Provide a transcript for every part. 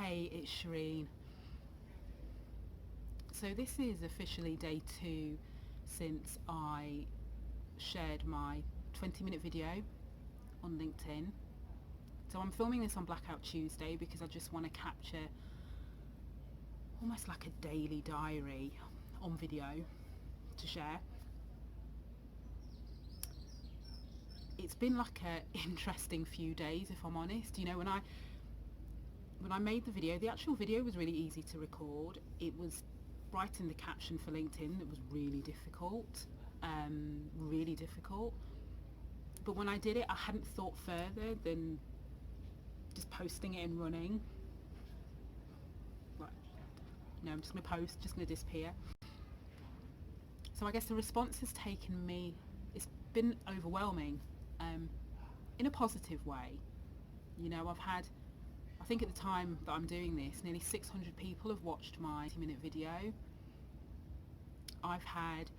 Hey, it's Shereen. So this is officially day 2 since I shared my 20-minute video on LinkedIn. So I'm filming this on Blackout Tuesday because I just want to capture almost like a daily diary on video to share. It's been like a interesting few days, if I'm honest. You know, when I made the video, the actual video was really easy to record. It was writing the caption for LinkedIn that was really difficult, really difficult. But when I did it, I hadn't thought further than just posting it and running. Right, no, I'm just going to post, just going to disappear. So I guess the response has taken me, it's been overwhelming, in a positive way. You know, I think at the time that I'm doing this, nearly 600 people have watched my 20-minute video. I've had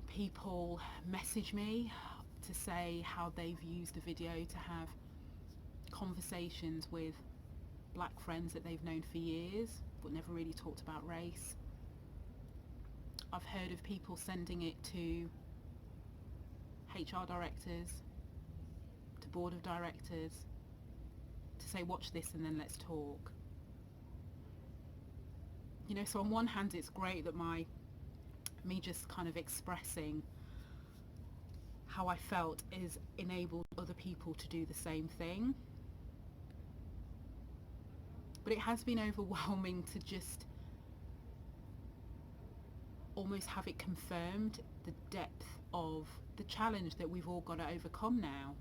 people message me to say how they've used the video to have conversations with black friends that they've known for years but never really talked about race. I've heard of people sending it to HR directors, to board of directors, to say watch this and then let's talk. You know, so on one hand it's great that me just kind of expressing how I felt is enabled other people to do the same thing. But it has been overwhelming to just almost have it confirmed, the depth of the challenge that we've all got to overcome now.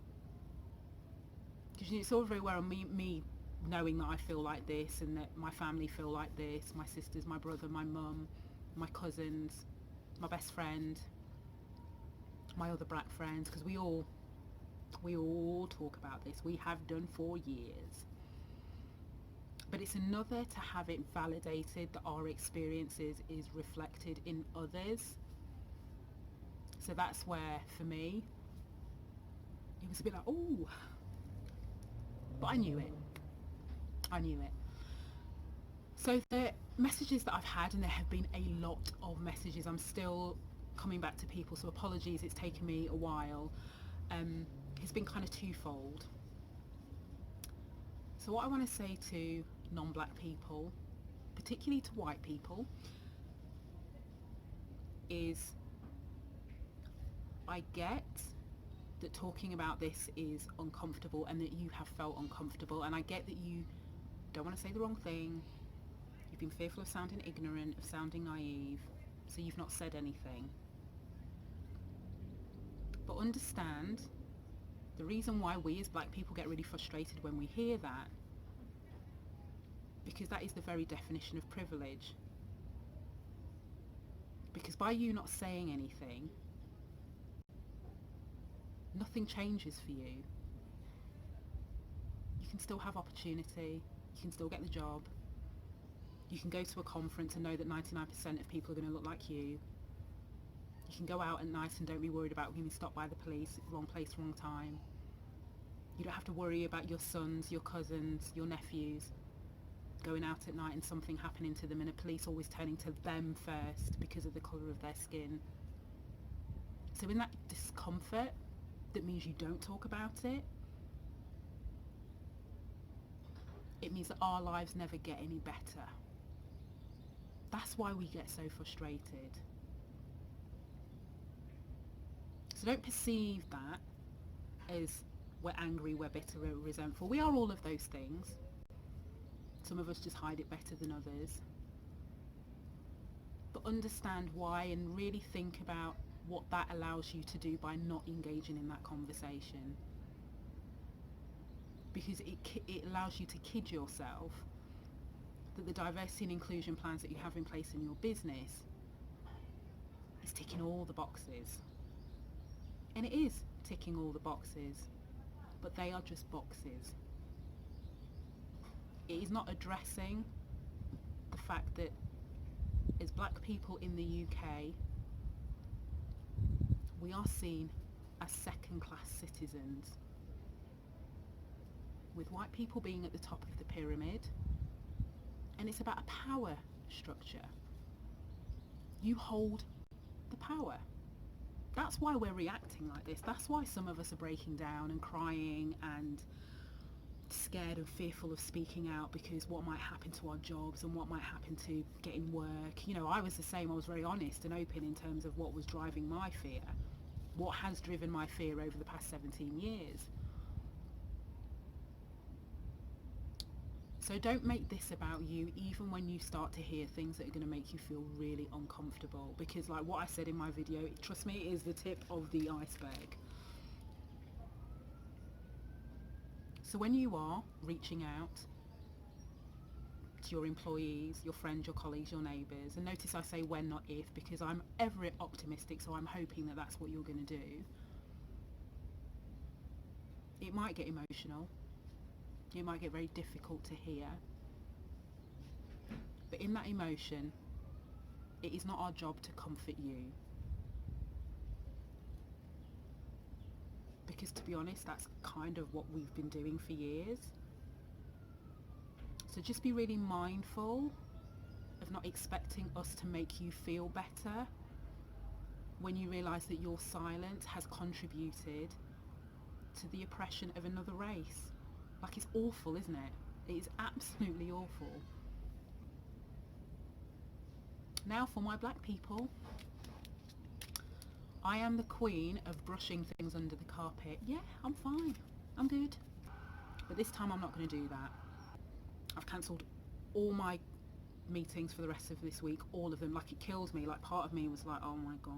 Because it's all very well me knowing that I feel like this and that my family feel like this, my sisters, my brother, my mum, my cousins, my best friend, my other black friends, because we all talk about this. We have done for years. But it's another to have it validated that our experiences is reflected in others. So that's where, for me, it was a bit like, oh, but I knew it. So the messages that I've had, and there have been a lot of messages, I'm still coming back to people, so apologies, it's taken me a while. It's been kind of twofold. So what I want to say to non-black people, particularly to white people, is I get that talking about this is uncomfortable and that you have felt uncomfortable, and I get that you don't want to say the wrong thing, you've been fearful of sounding ignorant, of sounding naive, so you've not said anything. But understand the reason why we as black people get really frustrated when we hear that, because that is the very definition of privilege. Because by you not saying anything, nothing changes for you. You can still have opportunity, you can still get the job, you can go to a conference and know that 99% of people are going to look like you. You can go out at night and don't be worried about being stopped by the police, wrong place, wrong time. You don't have to worry about your sons, your cousins, your nephews going out at night and something happening to them and the police always turning to them first because of the colour of their skin. So in that discomfort, that means you don't talk about it, it means that our lives never get any better. That's why we get so frustrated. So don't perceive that as we're angry, we're bitter, we're resentful. We are all of those things. Some of us just hide it better than others. But understand why and really think about what that allows you to do by not engaging in that conversation. Because it allows you to kid yourself that the diversity and inclusion plans that you have in place in your business is ticking all the boxes. And it is ticking all the boxes, but they are just boxes. It is not addressing the fact that as black people in the UK, we are seen as second-class citizens, with white people being at the top of the pyramid And it's about a power structure. You hold the power. That's why we're reacting like this. That's why some of us are breaking down and crying and scared and fearful of speaking out, because what might happen to our jobs and what might happen to getting work. You know, I was the same. I was very honest and open in terms of what was driving my fear, what has driven my fear over the past 17 years. So don't make this about you, even when you start to hear things that are going to make you feel really uncomfortable, because like what I said in my video, trust me, it is the tip of the iceberg. So when you are reaching out to your employees, your friends, your colleagues, your neighbours, and notice I say when, not if, because I'm ever optimistic, so I'm hoping that that's what you're going to do. It might get emotional. It might get very difficult to hear. But in that emotion, it is not our job to comfort you. Because to be honest, that's kind of what we've been doing for years. So just be really mindful of not expecting us to make you feel better when you realise that your silence has contributed to the oppression of another race. Like, it's awful, isn't it? It is absolutely awful. Now for my black people. I am the queen of brushing things under the carpet. Yeah, I'm fine. I'm good. But this time I'm not going to do that. I've cancelled all my meetings for the rest of this week, all of them. Like, it kills me. Like, part of me was like, oh my God.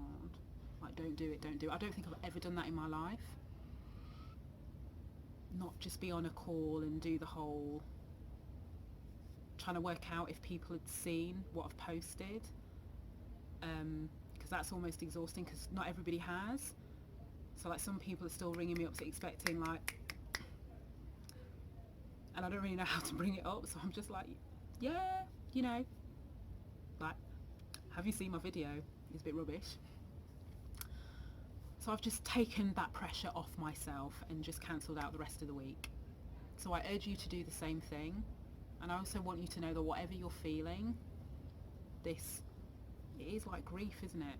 Like, don't do it, don't do it. I don't think I've ever done that in my life. Not just be on a call and do the whole trying to work out if people had seen what I've posted. Because that's almost exhausting, because not everybody has. So like, some people are still ringing me up expecting like, and I don't really know how to bring it up, so I'm just like, yeah, you know, like, have you seen my video? It's a bit rubbish. So I've just taken that pressure off myself and just cancelled out the rest of the week. So I urge you to do the same thing. And I also want you to know that whatever you're feeling, it is like grief, isn't it?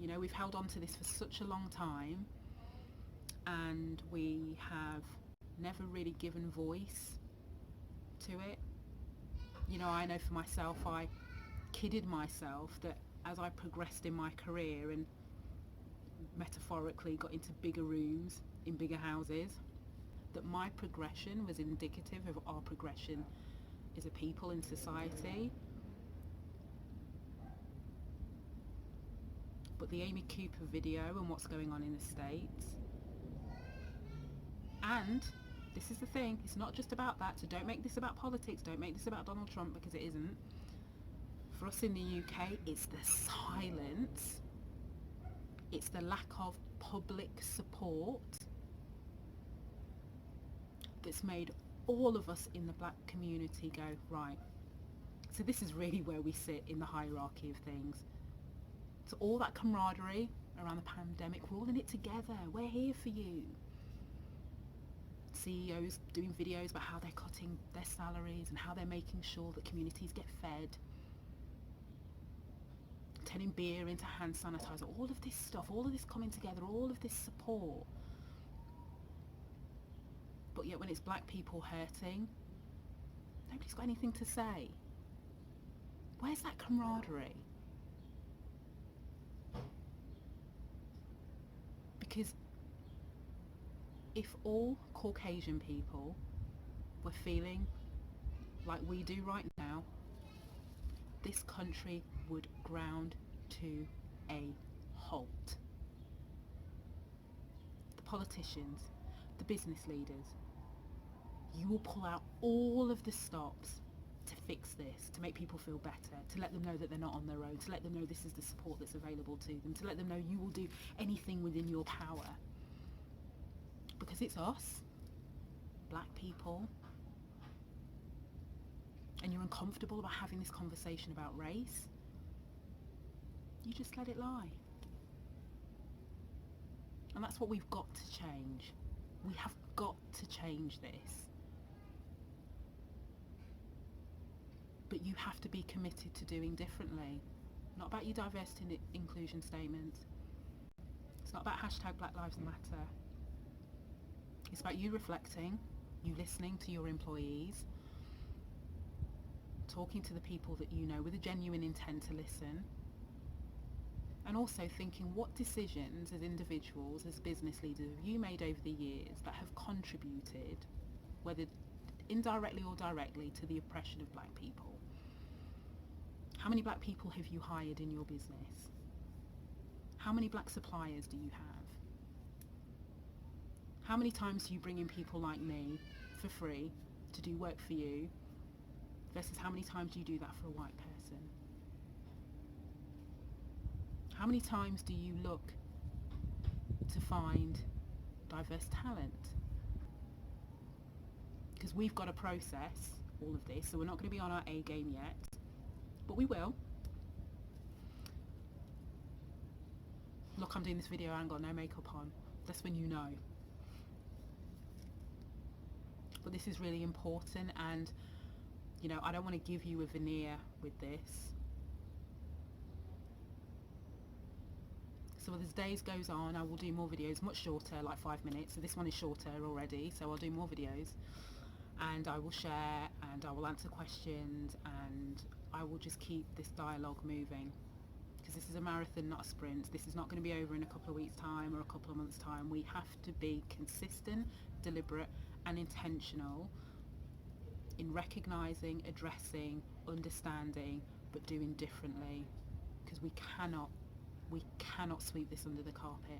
You know, we've held on to this for such a long time, and we have never really given voice to it. You know, I know for myself, I kidded myself that as I progressed in my career and metaphorically got into bigger rooms in bigger houses, that my progression was indicative of our progression as a people in society. But the Amy Cooper video and what's going on in the States, and this is the thing, it's not just about that, so don't make this about politics, don't make this about Donald Trump, because it isn't. For us in the UK, it's the silence, it's the lack of public support that's made all of us in the black community go, right, so this is really where we sit in the hierarchy of things. So all that camaraderie around the pandemic, we're all in it together, we're here for you. CEOs doing videos about how they're cutting their salaries and how they're making sure that communities get fed, turning beer into hand sanitizer, all of this stuff, all of this coming together, all of this support. But yet when it's black people hurting, nobody's got anything to say. Where's that camaraderie? Because if all Caucasian people were feeling like we do right now, this country would ground to a halt. The politicians, the business leaders, you will pull out all of the stops to fix this, to make people feel better, to let them know that they're not on their own, to let them know this is the support that's available to them, to let them know you will do anything within your power. Because it's us, black people, and you're uncomfortable about having this conversation about race, you just let it lie. And that's what we've got to change. We have got to change this. but you have to be committed to doing differently. Not about your diversity and inclusion statement. It's not about hashtag Black Lives Matter. It's about you reflecting, you listening to your employees, talking to the people that you know with a genuine intent to listen, and also thinking, what decisions as individuals, as business leaders, have you made over the years that have contributed, whether indirectly or directly, to the oppression of black people? How many black people have you hired in your business? How many black suppliers do you have? How many times do you bring in people like me for free to do work for you, versus how many times do you do that for a white person? How many times do you look to find diverse talent? Because we've got to process all of this, so we're not going to be on our A game yet, but we will. Look, I'm doing this video, I ain't got no makeup on. That's when you know. But this is really important, and you know, I don't want to give you a veneer with this. So as days goes on, I will do more videos, much shorter, like 5 minutes. So this one is shorter already, so I'll do more videos, and I will share, and I will answer questions, and I will just keep this dialogue moving, because this is a marathon, not a sprint. This is not going to be over in a couple of weeks' time or a couple of months' time. We have to be consistent, deliberate and intentional in recognising, addressing, understanding, but doing differently, because we cannot sweep this under the carpet.